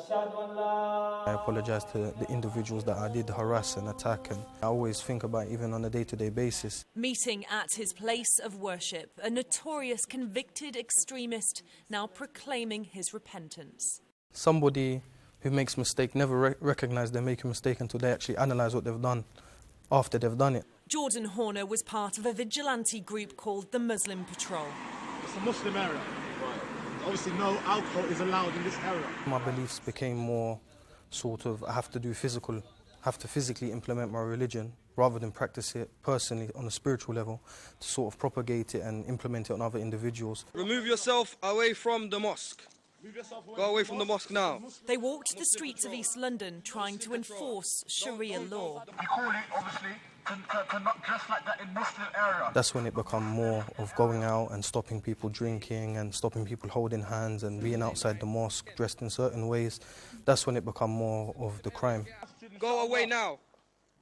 I apologise to the individuals that I did harass and attack, and I always think about it even on a day-to-day basis. Meeting at his place of worship, a notorious convicted extremist now proclaiming his repentance. Somebody who makes a mistake never recognise they make a mistake until they actually analyse what they've done after they've done it. Jordan Horner was part of a vigilante group called the Muslim Patrol. It's a Muslim area. Obviously no alcohol is allowed in this area. My beliefs became more sort of, I have to physically implement my religion rather than practice it personally on a spiritual level to sort of propagate it and implement it on other individuals. Remove yourself away from the mosque. Go away from the mosque now. They walked the streets of East London trying to enforce Sharia law. You call it, obviously, to not dress like that in Muslim area. That's when it became more of going out and stopping people drinking and stopping people holding hands and being outside the mosque dressed in certain ways. That's when it became more of the crime. Go away now.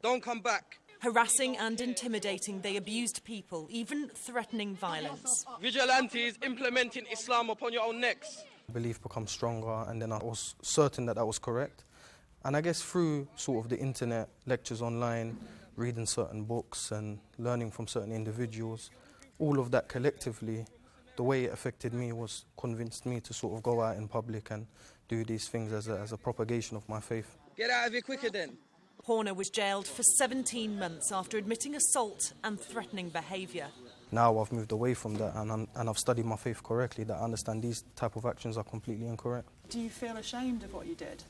Don't come back. Harassing and intimidating, they abused people, even threatening violence. Vigilantes implementing Islam upon your own necks. Belief became stronger, and then I was certain that was correct. And I guess through sort of the internet, lectures online, reading certain books and learning from certain individuals, all of that collectively, the way it affected me was convinced me to sort of go out in public and do these things as a propagation of my faith. Get out of here quicker then. Horner was jailed for 17 months after admitting assault and threatening behaviour. Now I've moved away from that and I've studied my faith correctly, that I understand these type of actions are completely incorrect. Do you feel ashamed of what you did?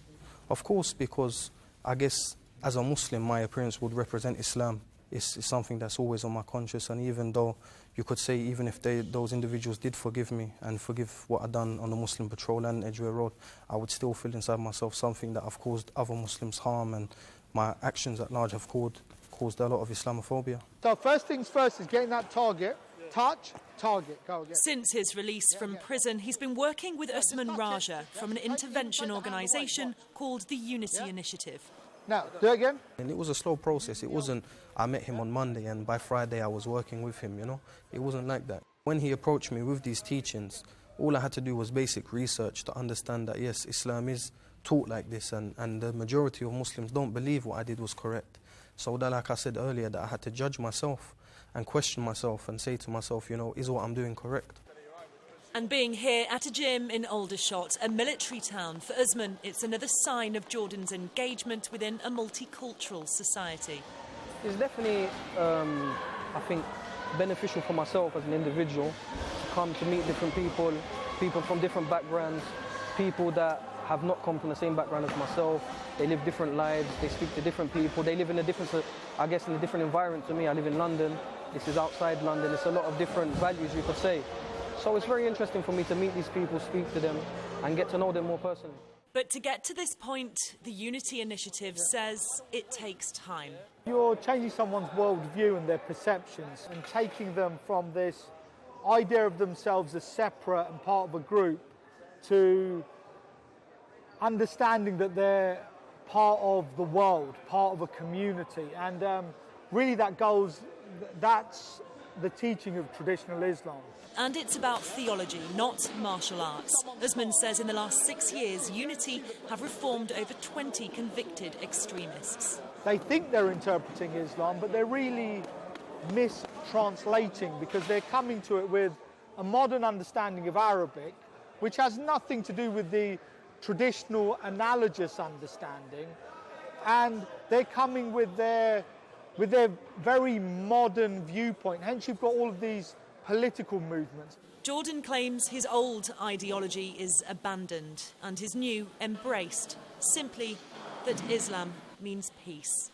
Of course, because I guess as a Muslim, my appearance would represent Islam. It's something that's always on my conscience, and even though you could say even if those individuals did forgive me and forgive what I'd done on the Muslim Patrol and Edgware Road, I would still feel inside myself something that I've caused other Muslims harm, and my actions at large have caused a lot of Islamophobia. So first things first is getting that target. Touch, target, go again. Since his release from prison, he's been working with Usman Raja from an intervention organisation called the Unity Initiative. Now, do it again. And it was a slow process. It wasn't, I met him on Monday and by Friday I was working with him, you know. It wasn't like that. When he approached me with these teachings, all I had to do was basic research to understand that, yes, Islam is taught like this, and the majority of Muslims don't believe what I did was correct. So that, like I said earlier, that I had to judge myself and question myself and say to myself, you know, is what I'm doing correct? And being here at a gym in Aldershot, a military town, for Usman, it's another sign of Jordan's engagement within a multicultural society. It's definitely, I think, beneficial for myself as an individual to come to meet different people, people from different backgrounds, people that have not come from the same background as myself. They live different lives, they speak to different people, they live in a different, I guess, in a different environment to me. I live in London, this is outside London, it's a lot of different values, you could say. So it's very interesting for me to meet these people, speak to them, and get to know them more personally. But to get to this point, the Unity Initiative says it takes time. You're changing someone's worldview and their perceptions and taking them from this idea of themselves as separate and part of a group to understanding that they're part of the world, part of a community. And really that's the teaching of traditional Islam. And it's about theology, not martial arts. Usman says in the last 6 years, Unity have reformed over 20 convicted extremists. They think they're interpreting Islam, but they're really mistranslating, because they're coming to it with a modern understanding of Arabic, which has nothing to do with the traditional analogous understanding, and they're coming with their very modern viewpoint. Hence you've got all of these political movements. Jordan claims his old ideology is abandoned and his new embraced, simply that Islam means peace.